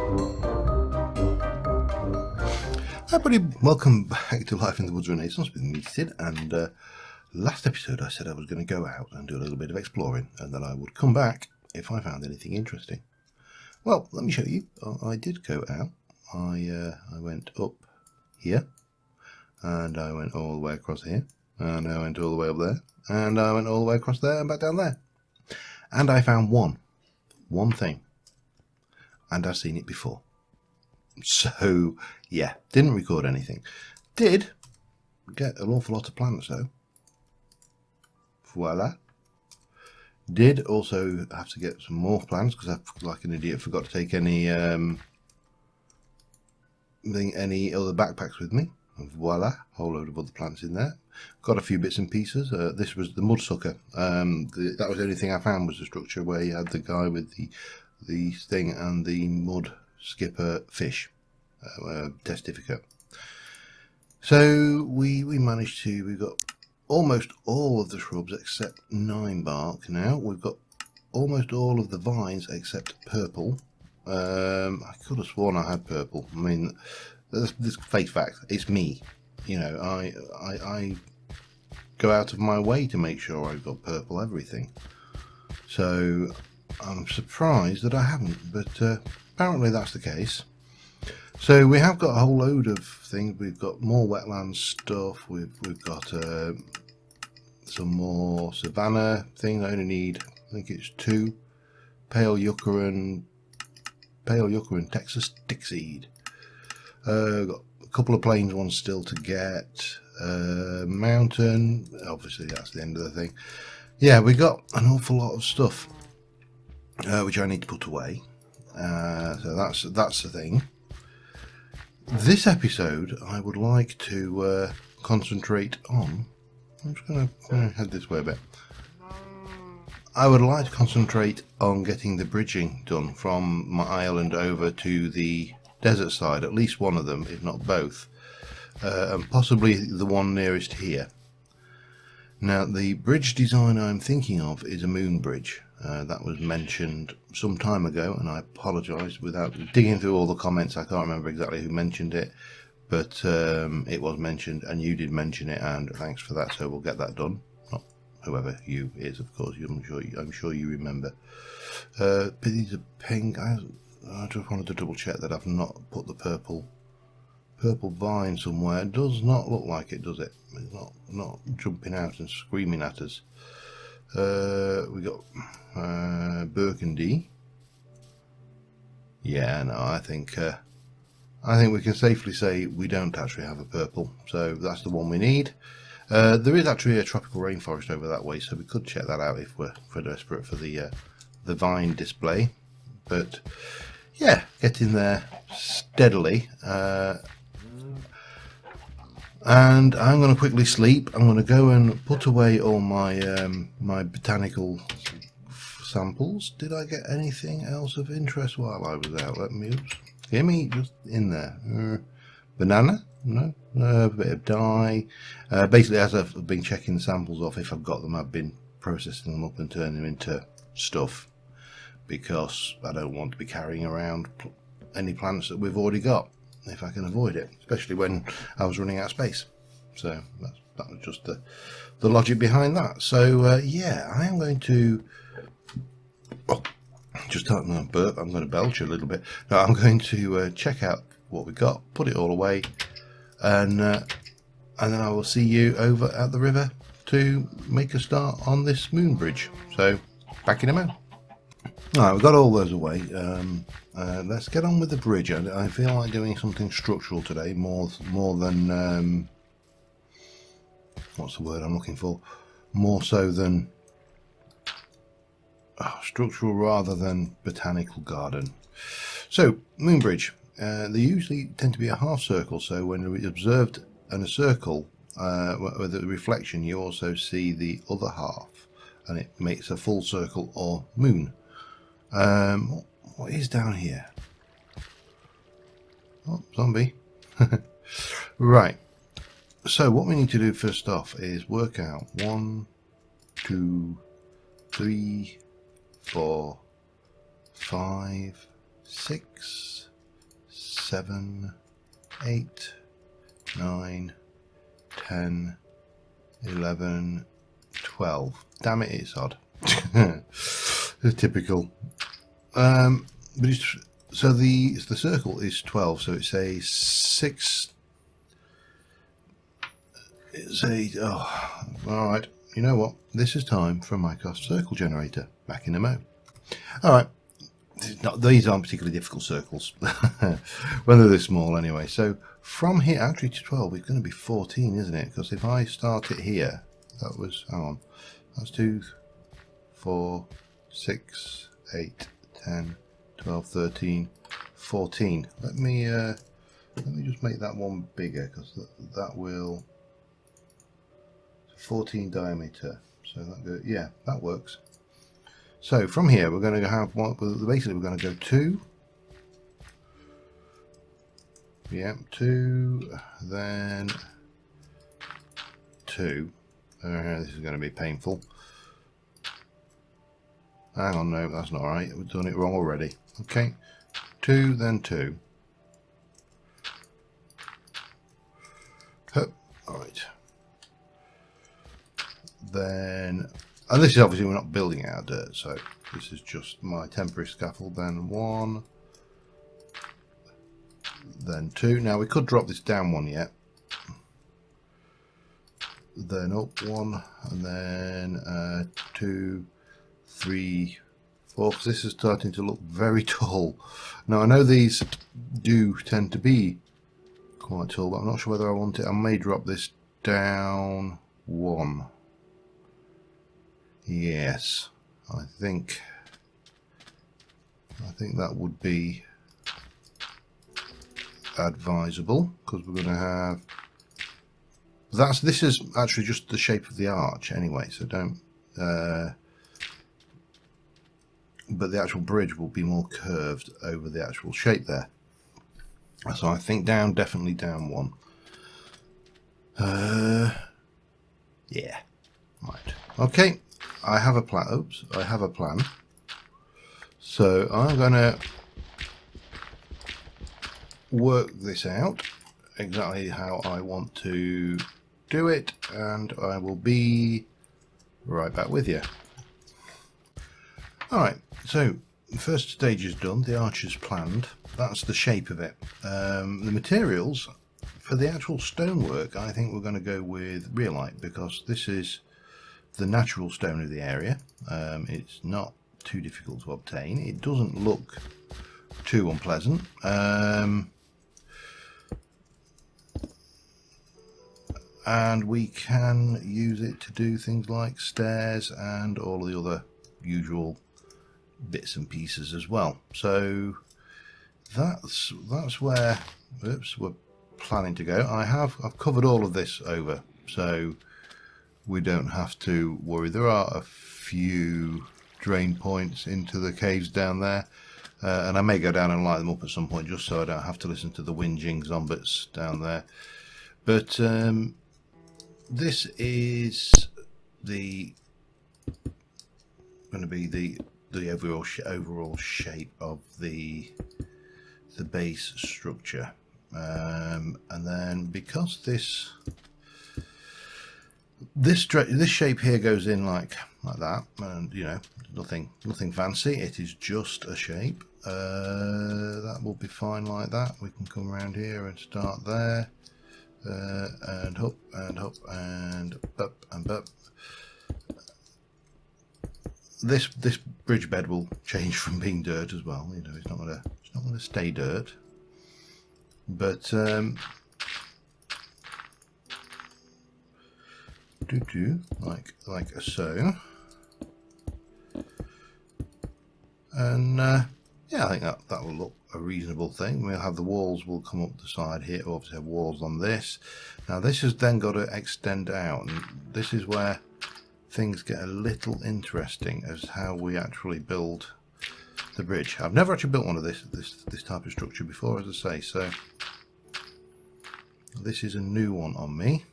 Hi everybody, welcome back to Life in the Woods Renaissance with me, Sid, and last episode I said I was going to go out and do a little bit of exploring and that I would come back if I found anything interesting. Well, let me show you. I did go out. I went up here, and I went all the way across here, and I went all the way up there, and I went all the way across there and back down there. And I found one thing, and I've seen it before. So, yeah, didn't record anything. Did get an awful lot of plants, though. Voila. Did also have to get some more plants, because I, like an idiot, forgot to take any other backpacks with me. And voila, whole load of other plants in there. Got a few bits and pieces. This was the Mudsucker. That was the only thing I found, was the structure where you had the guy with the thing and the mud skipper fish testificate. So we managed to, we've got almost all of the shrubs except 9 bark now. We've got almost all of the vines except purple. I could have sworn I had purple. I mean, this face fact, it's me. You know, I go out of my way to make sure I've got purple everything. So I'm surprised that I haven't, but apparently that's the case. So we have got a whole load of things. We've got more wetland stuff. We've got some more savanna things. I only need, I think it's 2 pale yucca and Texas stickseed. Got a couple of plains ones still to get. Mountain, obviously that's the end of the thing. Yeah, we got an awful lot of stuff which I need to put away. So that's the thing. This episode I would like to concentrate on. I'm just going to head this way a bit. I would like to concentrate on getting the bridging done from my island over to the desert side, at least one of them, if not both, and possibly the one nearest here. Now, the bridge design I'm thinking of is a moon bridge. That was mentioned some time ago, and I apologise, without digging through all the comments, I can't remember exactly who mentioned it, but it was mentioned, and you did mention it, and thanks for that. So we'll get that done. Not whoever you is, of course. I'm sure you remember. But these are pink. I just wanted to double check that I've not put the purple vine somewhere. It does not look like it, does it? It's not jumping out and screaming at us. We got Burgundy. Yeah, no, I think we can safely say we don't actually have a purple, so that's the one we need. There is actually a tropical rainforest over that way, so we could check that out if we're desperate for the vine display. But yeah, getting there steadily. And I'm going to quickly sleep. I'm going to go and put away all my my botanical samples. Did I get anything else of interest while I was out? Let me hear me just in there. Banana? No. A bit of dye. Basically, as I've been checking the samples off, if I've got them, I've been processing them up and turning them into stuff, because I don't want to be carrying around any plants that we've already got, if I can avoid it, especially when I was running out of space. So that was just the logic behind that. So yeah, I am going to just I'm going to burp. I'm going to belch a little bit. No, I'm going to check out what we got, put it all away, and then I will see you over at the river to make a start on this moon bridge. So back in a moment. Alright, we've got all those away. Let's get on with the bridge. I feel like doing something structural today, more than what's the word I'm looking for? More so than structural rather than botanical garden. So, moon bridge. They usually tend to be a half circle, so when we observed in a circle with a reflection, you also see the other half, and it makes a full circle or moon. What is down here? Oh, zombie. Right. So what we need to do first off is work out 1, 2, 3, 4, 5, 6, 7, 8, 9, 10, 11, 12. Damn it, it's odd. It's typical. But it's, so the circle is 12, so it's a 6. It's a, oh, all right. You know what? This is time for a Minecraft circle generator. Back in a mo. All right. These aren't particularly difficult circles when they're this small anyway. So from here, actually to 12, it's going to be 14, isn't it? Because if I start it here, that was, hang on, that's 2, 4, 6, 8, 10, 12, 13, 14. Let me just make that one bigger, because that will 14 diameter. So that go, yeah, that works. So from here, we're going to have one. Basically, we're going to go 2. Yeah, 2, then 2. This is going to be painful. Hang on, no, that's not right. We've done it wrong already. Okay, 2, then 2. Hup. All right. Then, and this is obviously we're not building it out of dirt, so this is just my temporary scaffold. Then 1, then 2. Now we could drop this down 1 yet. Then up 1, and then 2, 3, 4. Because this is starting to look very tall. Now I know these do tend to be quite tall, but I'm not sure whether I want it. I may drop this down 1. Yes, I think that would be advisable, because we're going to have this is actually just the shape of the arch anyway, so don't but the actual bridge will be more curved over the actual shape there. So I think down, definitely down 1. Yeah, right, okay. I have a plan. Oops, I have a plan. So I'm going to work this out exactly how I want to do it, and I will be right back with you. All right, so the first stage is done. The arch is planned. That's the shape of it. The materials for the actual stonework, I think we're going to go with rhyolite, because this is the natural stone of the area. It's not too difficult to obtain. It doesn't look too unpleasant. And we can use it to do things like stairs and all the other usual bits and pieces as well. So that's where we're planning to go. I've covered all of this over, so we don't have to worry. There are a few drain points into the caves down there, and I may go down and light them up at some point, just so I don't have to listen to the whinging zombies down there. But this is going to be the overall shape of the base structure, and then because this shape here goes in like that, and you know, nothing fancy. It is just a shape. That will be fine like that. We can come around here and start there, and up and up and up and up. This bridge bed will change from being dirt as well. You know, it's not gonna stay dirt, but like so, and yeah, I think that will look a reasonable thing. We'll have the walls will come up the side here. We'll obviously have walls on this. Now this has then got to extend out, and this is where things get a little interesting as how we actually build the bridge. I've never actually built one of this type of structure before, as I say, so this is a new one on me.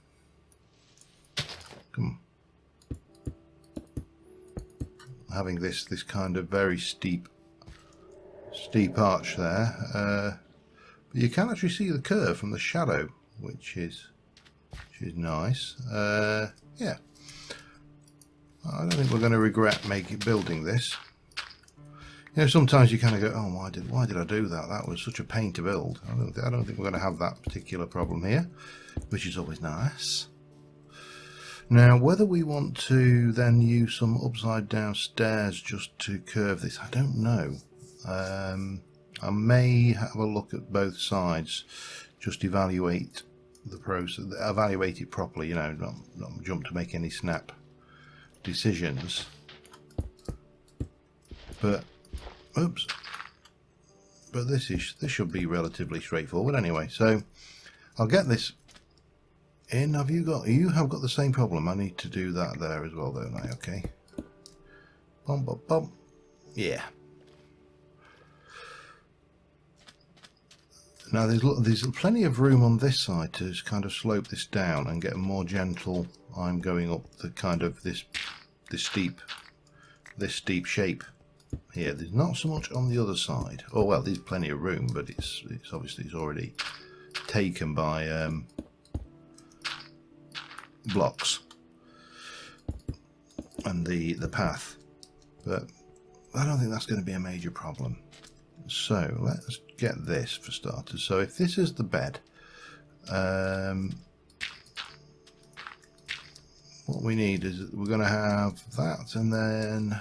Come on. Having this kind of very steep arch there, But you can actually see the curve from the shadow, which is nice. Yeah, I don't think we're going to regret building this. You know, sometimes you kind of go, oh, why did I do that? That was such a pain to build. I don't think we're going to have that particular problem here, which is always nice. Now, whether we want to then use some upside down stairs just to curve this, I don't know. I may have a look at both sides, just evaluate the process, evaluate it properly, you know, not jump to make any snap decisions. But oops, but this should be relatively straightforward anyway. So I'll get this in. You have got the same problem. I need to do that there as well, don't I? Okay. Bum bum bum. Yeah. Now there's plenty of room on this side to just kind of slope this down and get a more gentle. I'm going up the kind of this steep shape here. There's not so much on the other side. Oh well, there's plenty of room, but it's obviously it's already taken by blocks and the path. But I don't think that's going to be a major problem. So let's get this for starters. So if this is the bed, what we need is we're going to have that, and then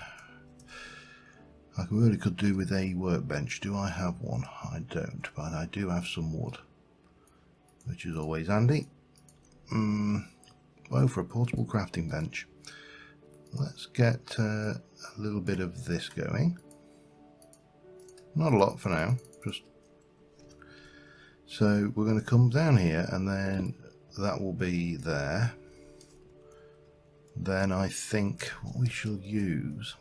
I really could do with a workbench. Do I have one? I don't, but I do have some wood, which is always handy. Oh, for a portable crafting bench. Let's get a little bit of this going. Not a lot for now, just so we're going to come down here, and then that will be there. Then I think what we shall use,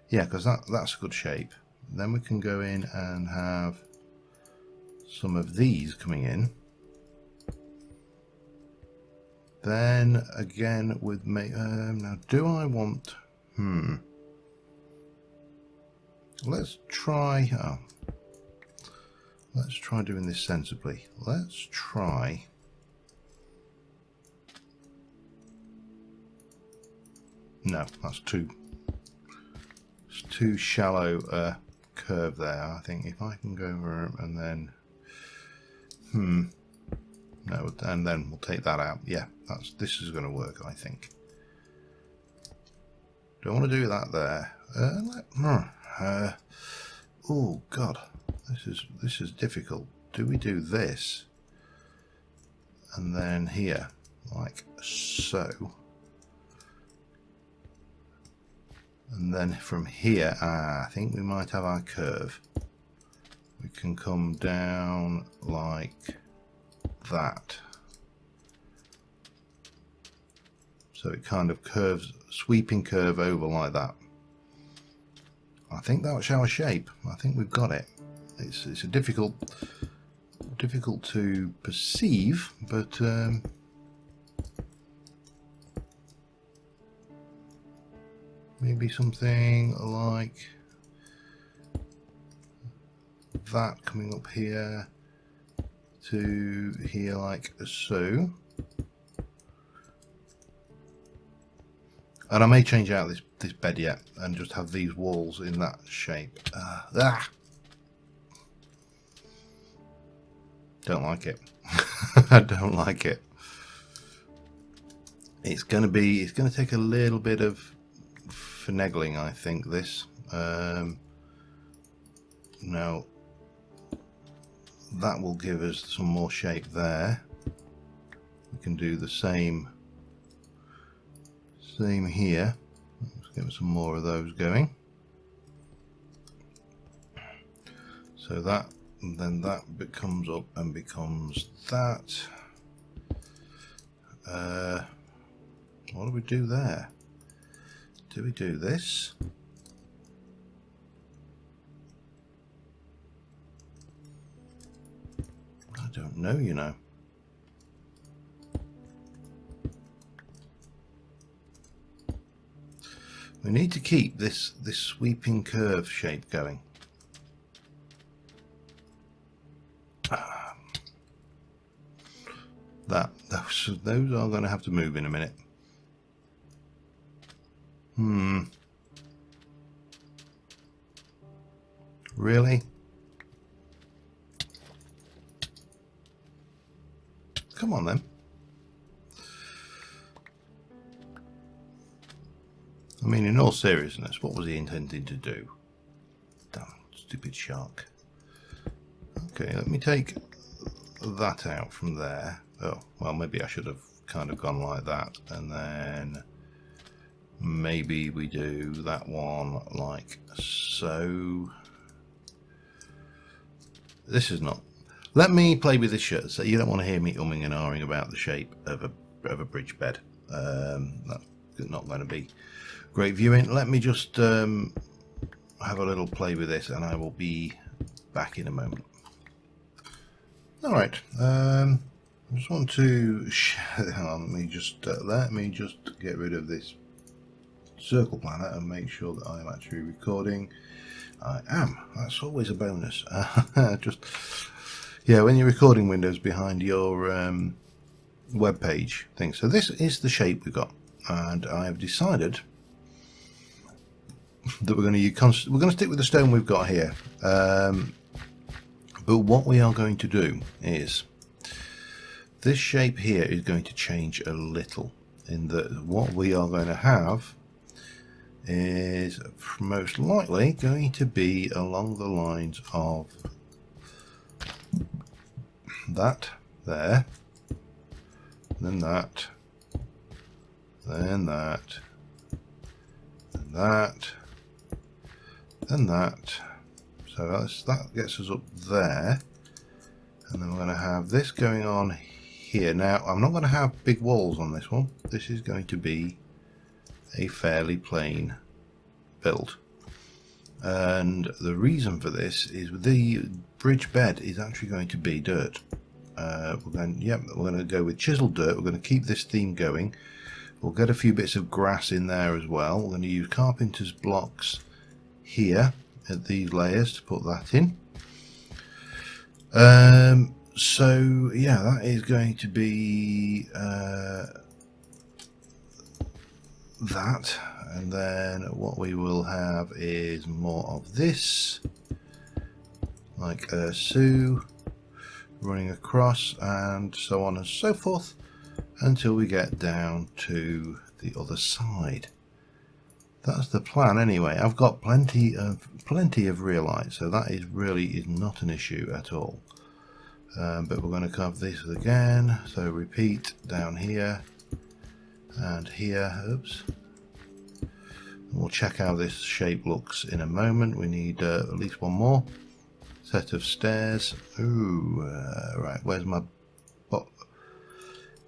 yeah, because that's a good shape. Then we can go in and have some of these coming in. Then again with me, now do I want, let's try, let's try doing this sensibly. Let's try, no, that's too shallow curve there. I think if I can go over and then, no, and then we'll take that out. Yeah, this is going to work, I think. Don't want to do that there. Oh God, this is difficult. Do we do this and then here like so, and then from here I think we might have our curve. We can come down like that, so it kind of curves, sweeping curve over like that. I think that's our shape. I think we've got it. It's a difficult to perceive, but maybe something like that coming up here to here like so. And I may change out this bed yet and just have these walls in that shape. Don't like it. I don't like it. It's going to take a little bit of finagling, I think, this. Now that will give us some more shape there. We can do the same here. Let's get some more of those going. So that, and then that comes up and becomes that. What do we do there? Do we do this? I don't know, you know. We need to keep this sweeping curve shape going. Those are going to have to move in a minute. Really? Come on then. I mean, in all seriousness, what was he intending to do? Damn, stupid shark. Okay, let me take that out from there. Oh, well, maybe I should have kind of gone like that, and then maybe we do that one like so. This is not. Let me play with this shirt. So you don't want to hear me umming and ahhing about the shape of a bridge bed. That's not going to be great viewing. Let me just have a little play with this, and I will be back in a moment. All right. I just want to hang on, let me just get rid of this circle planner and make sure that I'm actually recording. I am. That's always a bonus. Yeah, when you're recording windows behind your web page thing. So this is the shape we've got, and I have decided that we're going to stick with the stone we've got here. But what we are going to do is this shape here is going to change a little, in that what we are going to have is most likely going to be along the lines of that there, then that, then that, then that, then that. So that gets us up there, and then we're going to have this going on here. Now, I'm not going to have big walls on this one. This is going to be a fairly plain build, and the reason for this is the bridge bed is actually going to be dirt. We're going to go with chiseled dirt. We're going to keep this theme going. We'll get a few bits of grass in there as well. We're going to use carpenter's blocks here at these layers to put that in. So yeah, that is going to be that, and then what we will have is more of this, like so, running across, and so on and so forth until we get down to the other side. That's the plan anyway. I've got plenty of rhyolite, so that is not an issue at all. But we're going to cover this again, so repeat down here and here. Oops. We'll check how this shape looks in a moment. We need at least one more set of stairs. Ooh, right, where's my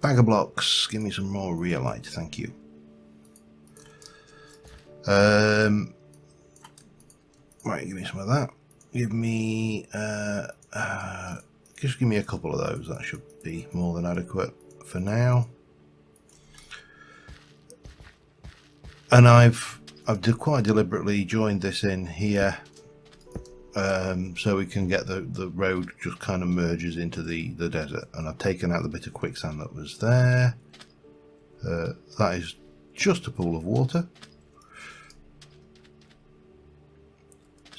bag of blocks? Give me some more rhyolite, thank you. Right, give me some of that. Give me just give me a couple of those. That should be more than adequate for now. And I've quite deliberately joined this in here, so we can get the road just kind of merges into the desert. And I've taken out the bit of quicksand that was there. That is just a pool of water.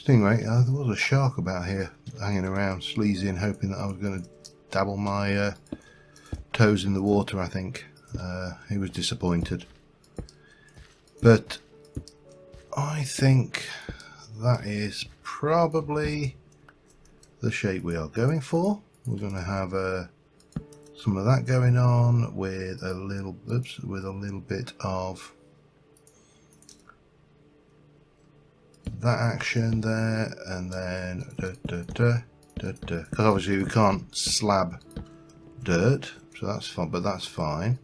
Stingray, there was a shark about here hanging around, sleazing, hoping that I was going to dabble my toes in the water, I think. He was disappointed. But I think that is probably the shape we are going for. We're going to have some of that going on with a little bit of that action there, and then because obviously we can't slab dirt, so that's fine, but that's fine.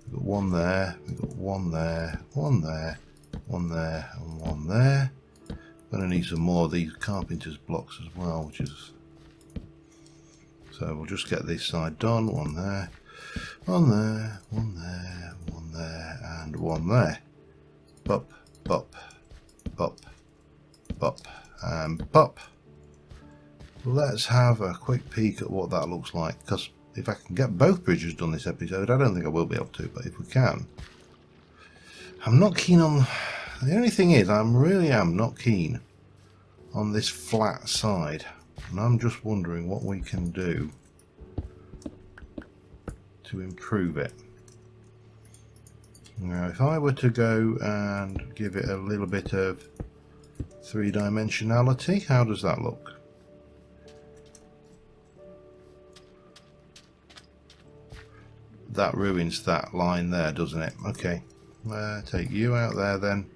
We've got one there, we've got one there, one there, one there, and one there. Gonna need some more of these carpenter's blocks as well, which is, so we'll just get this side done. One there, one there, one there, one there, and one there. Bop, bop, bop, bop, and bop. Let's have a quick peek at what that looks like, because if I can get both bridges done this episode. I don't think I will be able to, but if we can. I'm not keen on... The only thing is, I really am not keen on this flat side. And I'm just wondering what we can do to improve it. Now, if I were to go and give it a little bit of three-dimensionality, how does that look? That ruins that line there, doesn't it? Okay, take you out there then,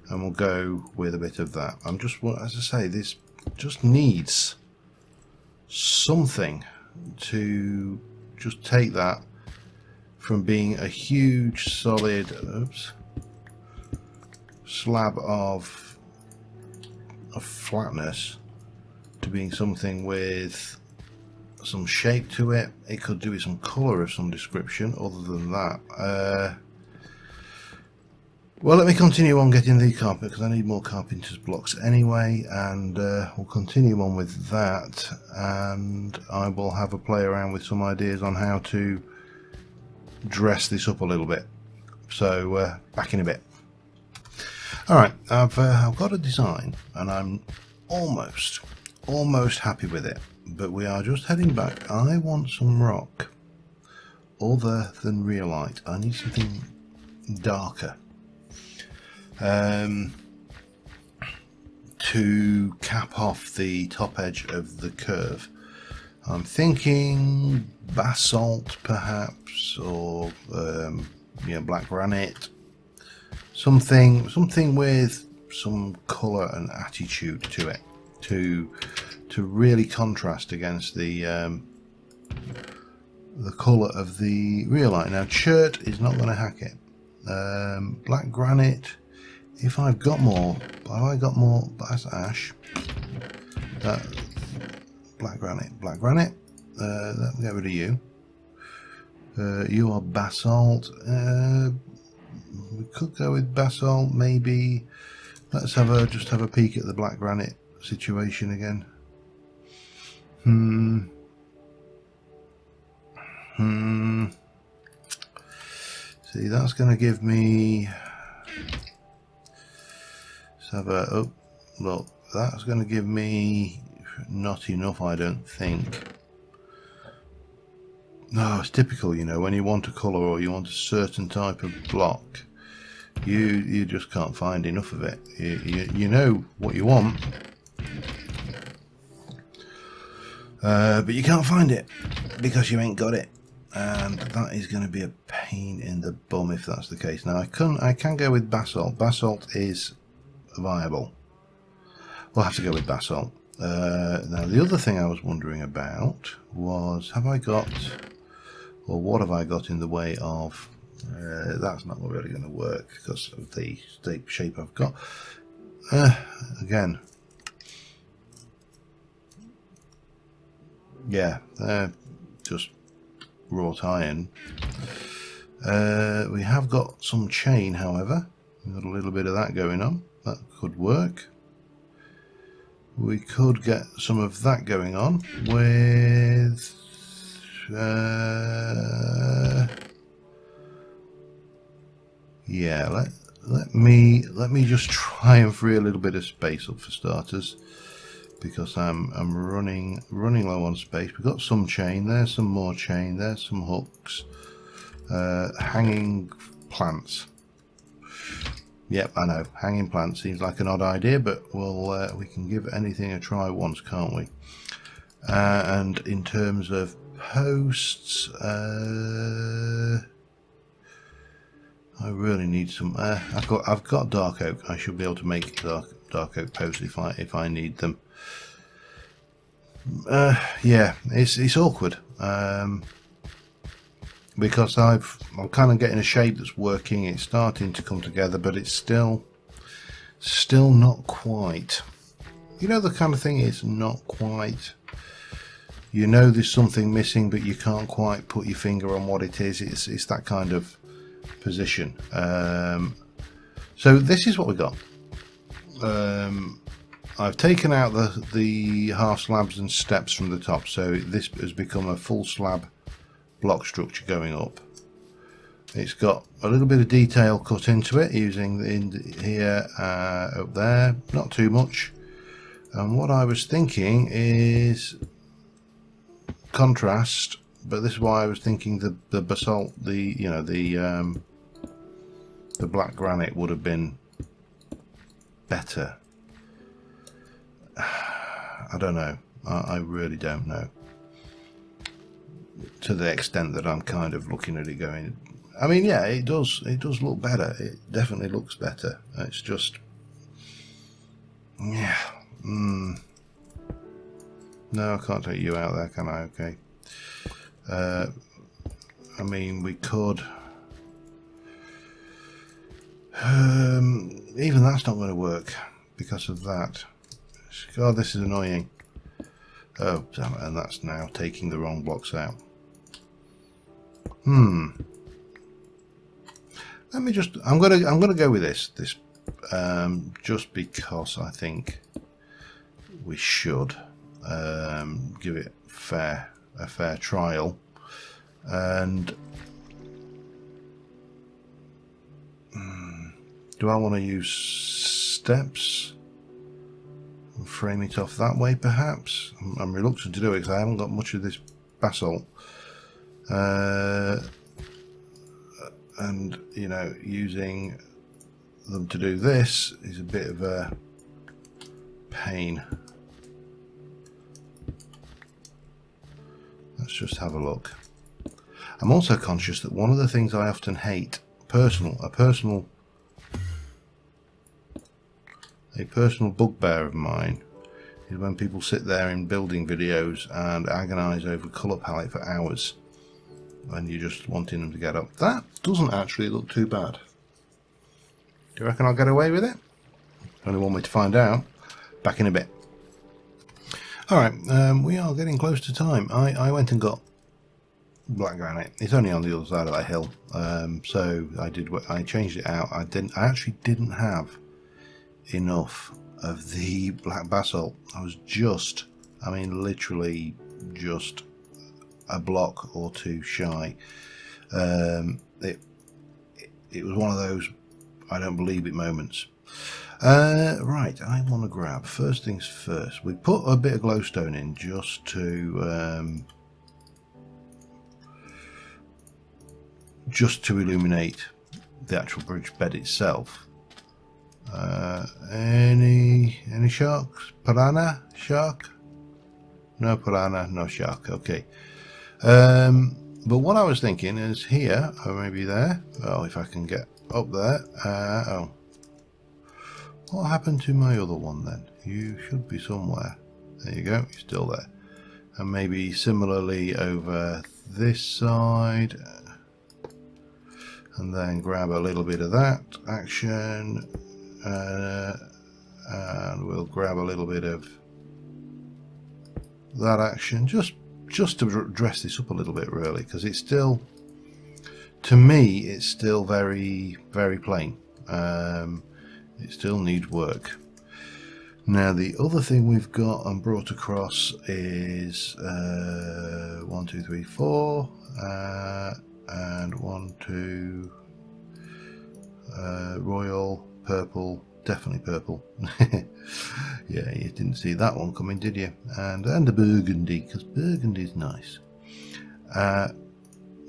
and we'll go with a bit of that. I'm just, as I say, this just needs something to just take that from being a huge solid slab of flatness to being something with some shape to it. It could do with some colour of some description. Other than that, well, let me continue on getting the carpet because I need more carpenter's blocks anyway, and we'll continue on with that, and I will have a play around with some ideas on how to dress this up a little bit. So back in a bit. Alright, I've got a design and I'm almost happy with it, but we are just heading back. I want some rock other than rhyolite. I need something darker to cap off the top edge of the curve. I'm thinking basalt perhaps, or black granite, something with some colour and attitude to it, to really contrast against the colour of the rhyolite. Now chert is not going to hack it. Black granite, if I've got more, that's ash. That black granite. Let me get rid of you. You are basalt. We could go with basalt, maybe. Let's just have a peek at the black granite situation again. See, that's going to give me. Let's have a. Oh, look, that's going to give me not enough, I don't think. No, it's typical, you know, when you want a colour or you want a certain type of block, you just can't find enough of it. You know what you want, but you can't find it because you ain't got it, and that is going to be a pain in the bum if that's the case. Now I can go with basalt. Basalt is viable. We'll have to go with basalt. Now the other thing I was wondering about was, have I got, or what have I got in the way of, that's not really going to work because of the shape I've got. Again, yeah, just wrought iron. We have got some chain, however. We've got a little bit of that going on. That could work. We could get some of that going on with yeah, let me just try and free a little bit of space up for starters, because I'm running low on space. We've got some chain, there's some more chain, there's some hooks, hanging plants. Yep, I know, hanging plants seems like an odd idea, but we can give anything a try once, can't we? And in terms of posts, I really need some. I've got dark oak. I should be able to make dark oak posts if I need them. Yeah, it's awkward. Because I'm kind of getting a shape that's working. It's starting to come together, but it's still not quite. You know, the kind of thing is not quite. You know there's something missing, but you can't quite put your finger on what it is. It's that kind of position. So this is what we got. I've taken out the half slabs and steps from the top, so this has become a full slab block structure going up. It's got a little bit of detail cut into it using here, up there, not too much. And what I was thinking is contrast, but this is why I was thinking the basalt, the black granite would have been better. I don't know. I really don't know. To the extent that I'm kind of looking at it going, I mean, yeah, it does look better. It definitely looks better. It's just, yeah. No, I can't take you out there, can I? Okay. I mean, we could. Even that's not going to work because of that. God, this is annoying. Oh, damn it, and that's now taking the wrong blocks out. Let me just. I'm gonna go with this. Just because I think we should give it a fair trial, and do I want to use steps and frame it off that way? Perhaps I'm reluctant to do it because I haven't got much of this basalt, and you know, using them to do this is a bit of a pain. Let's just have a look. I'm also conscious that one of the things I often hate, a personal bugbear of mine, is when people sit there in building videos and agonize over colour palette for hours and you're just wanting them to get up. That doesn't actually look too bad. Do you reckon I'll get away with it? Only one way to find out. Back in a bit. Alright, we are getting close to time. I went and got black granite. It's only on the other side of that hill. So I changed it out. I actually didn't have enough of the black basalt. I was just, I mean, literally just a block or two shy. It was one of those I don't believe it moments. Right, I want to grab, first things first, we put a bit of glowstone in just to illuminate the actual bridge bed itself. Any sharks? Piranha? Shark? No piranha, no shark. Okay. But what I was thinking is here, or maybe there. Oh, if I can get up there. Oh. What happened to my other one then? You should be somewhere. There you go, you're still there. And maybe similarly over this side. And then grab a little bit of that action. And we'll grab a little bit of that action. Just to dress this up a little bit, really, because it's still, to me, it's still very, very plain. It still needs work. Now the other thing we've got and brought across is 1, 2, 3, 4, and 1, 2, royal, purple, definitely purple. Yeah, you didn't see that one coming, did you? And a burgundy, because burgundy's nice. And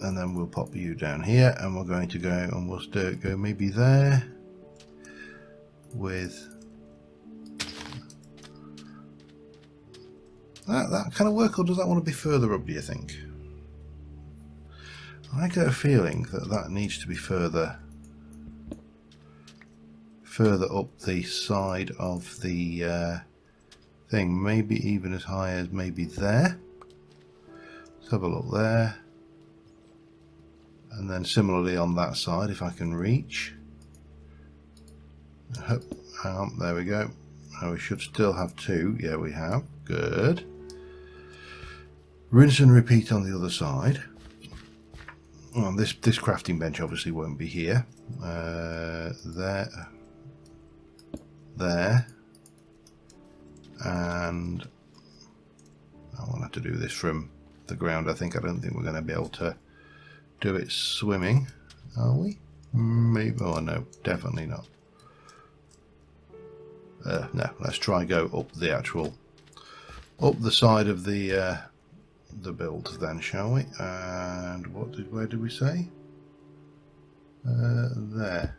then we'll pop you down here, and we're going to go and we'll go maybe there with that kind of work, or does that want to be further up, do you think? I get a feeling that needs to be further up the side of the thing, maybe even as high as maybe there. Let's have a look there, and then similarly on that side if I can reach. Hang on, there we go. Now we should still have two. Yeah, we have. Good. Rinse and repeat on the other side. Well, this crafting bench obviously won't be here. There, and I will have to do this from the ground. I don't think we're going to be able to do it swimming, are we? Maybe. Oh no, definitely not. No, let's try go up the actual, up the side of the build then, shall we? And where did we say? There.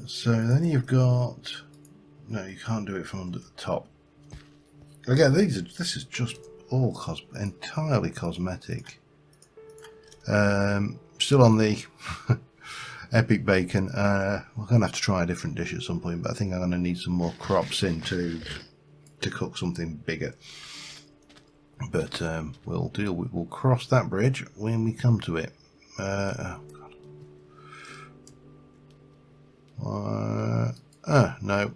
So then you've got, no, you can't do it from under the top. Again, this is just all entirely cosmetic. Still on the epic bacon. We're going to have to try a different dish at some point, but I think I'm going to need some more crops in to cook something bigger. But we'll cross that bridge when we come to it. Oh God. No.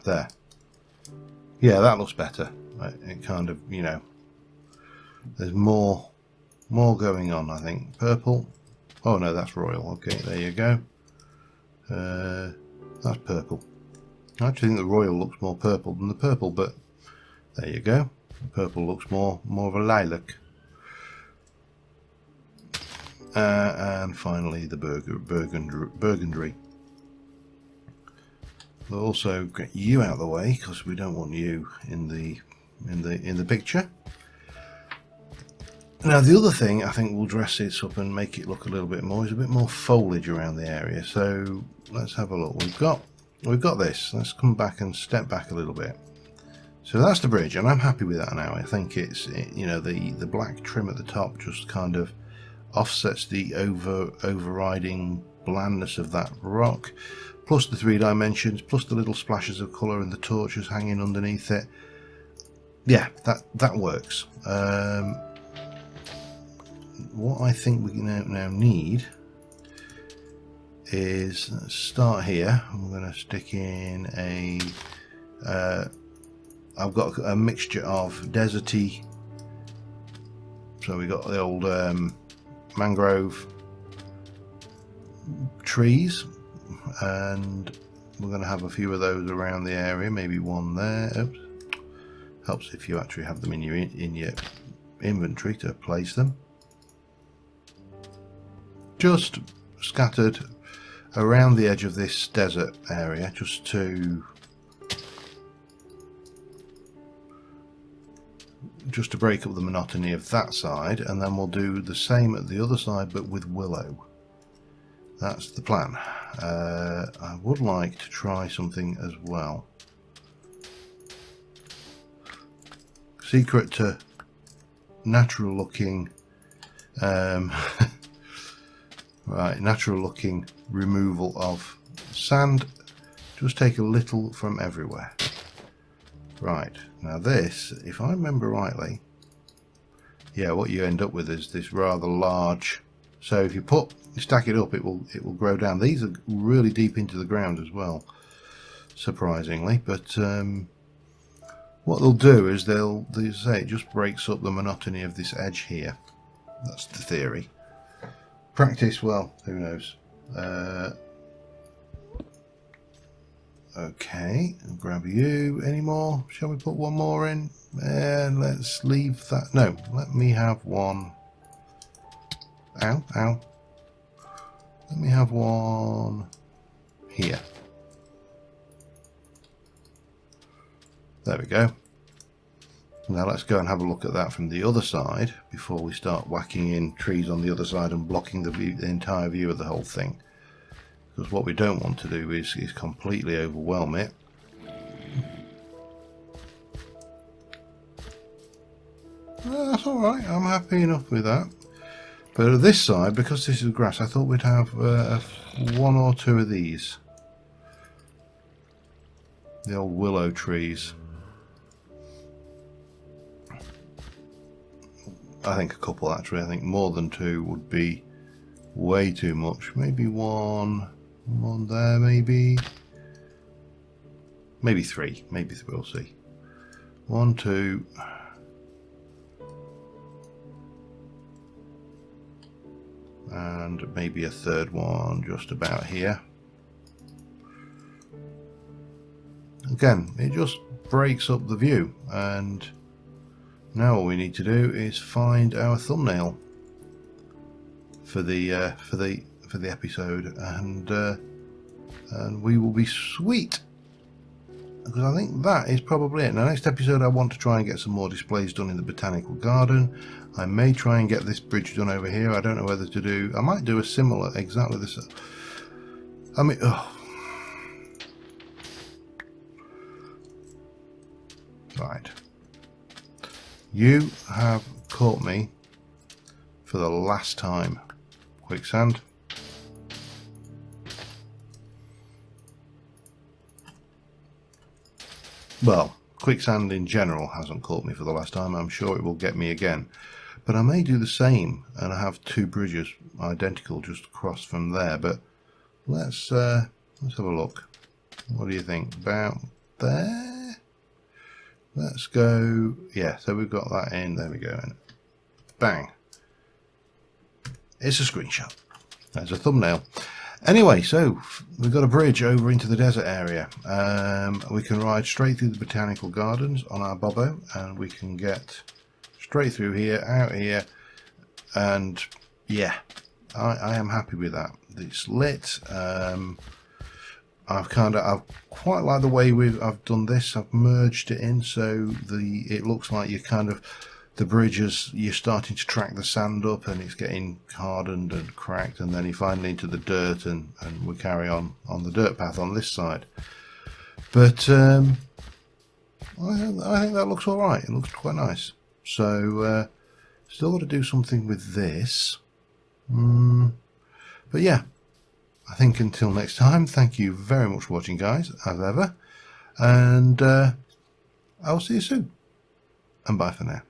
There. Yeah, that looks better. It kind of, you know, there's more going on, I think. Purple. Oh no, that's royal. Okay, there you go. That's purple. I actually think the royal looks more purple than the purple, but there you go. The purple looks more of a lilac. And finally the burgundy. We'll also get you out of the way because we don't want you in the picture. Now the other thing, I think we'll dress this up and make it look a little bit more, is a bit more foliage around the area. So let's have a look. We've got this. Let's come back and step back a little bit. So that's the bridge, and I'm happy with that now. I think you know, the black trim at the top just kind of offsets the overriding blandness of that rock, plus the 3 dimensions, plus the little splashes of colour and the torches hanging underneath it. Yeah, that works. What I think we now need is, let's start here. I'm going to stick in a I've got a mixture of deserty, so we got the old mangrove trees, and we're going to have a few of those around the area, maybe one there. Oops. Helps if you actually have them in your inventory to place them. Just scattered around the edge of this desert area, just to break up the monotony of that side, and then we'll do the same at the other side but with willow. That's the plan. I would like to try something as well. Secret to natural looking right, natural looking removal of sand. Just take a little from everywhere. Right, now this, if I remember rightly, yeah, what you end up with is this rather large, so if you stack it up, it will grow down. These are really deep into the ground as well, surprisingly, but what they'll do is they say it just breaks up the monotony of this edge here. That's the theory. Practice, well, who knows. Okay, I'll grab you. Any more? Shall we put one more in? And let's leave that. No, let me have one. Ow, ow. Let me have one here. There we go. Now let's go and have a look at that from the other side before we start whacking in trees on the other side and blocking the entire view of the whole thing. Because what we don't want to do is completely overwhelm it. That's alright, I'm happy enough with that. But at this side, because this is grass, I thought we'd have 1 or 2 of these. The old willow trees. I think a couple actually. I think more than 2 would be way too much. Maybe one there, maybe 3. Maybe 3, we'll see. 1, 2. And maybe a 3rd one just about here. Again, it just breaks up the view, and Now all we need to do is find our thumbnail for the episode, and we will be sweet. Because I think that is probably it. Now, next episode I want to try and get some more displays done in the botanical garden. I may try and get this bridge done over here. I don't know whether to do... I might do a similar, exactly this. I mean, right. You have caught me for the last time. Quicksand. Well, quicksand in general hasn't caught me for the last time. I'm sure it will get me again. But I may do the same and have two bridges identical just across from there. But let's have a look. What do you think? About there? Let's go. Yeah, so we've got that in. There we go. And bang. It's a screenshot. There's a thumbnail. Anyway, so we've got a bridge over into the desert area. We can ride straight through the botanical gardens on our Bobbo, and we can get straight through here, out here, and yeah, I am happy with that. It's lit. I've quite like the way I've done this. I've merged it in so it looks like you kind of. The bridge is, you're starting to track the sand up and it's getting hardened and cracked, and then you finally into the dirt, and we carry on the dirt path on this side. But I think that looks alright. It looks quite nice. So still got to do something with this. But yeah, I think until next time, thank you very much for watching, guys, as ever. And I'll see you soon. And bye for now.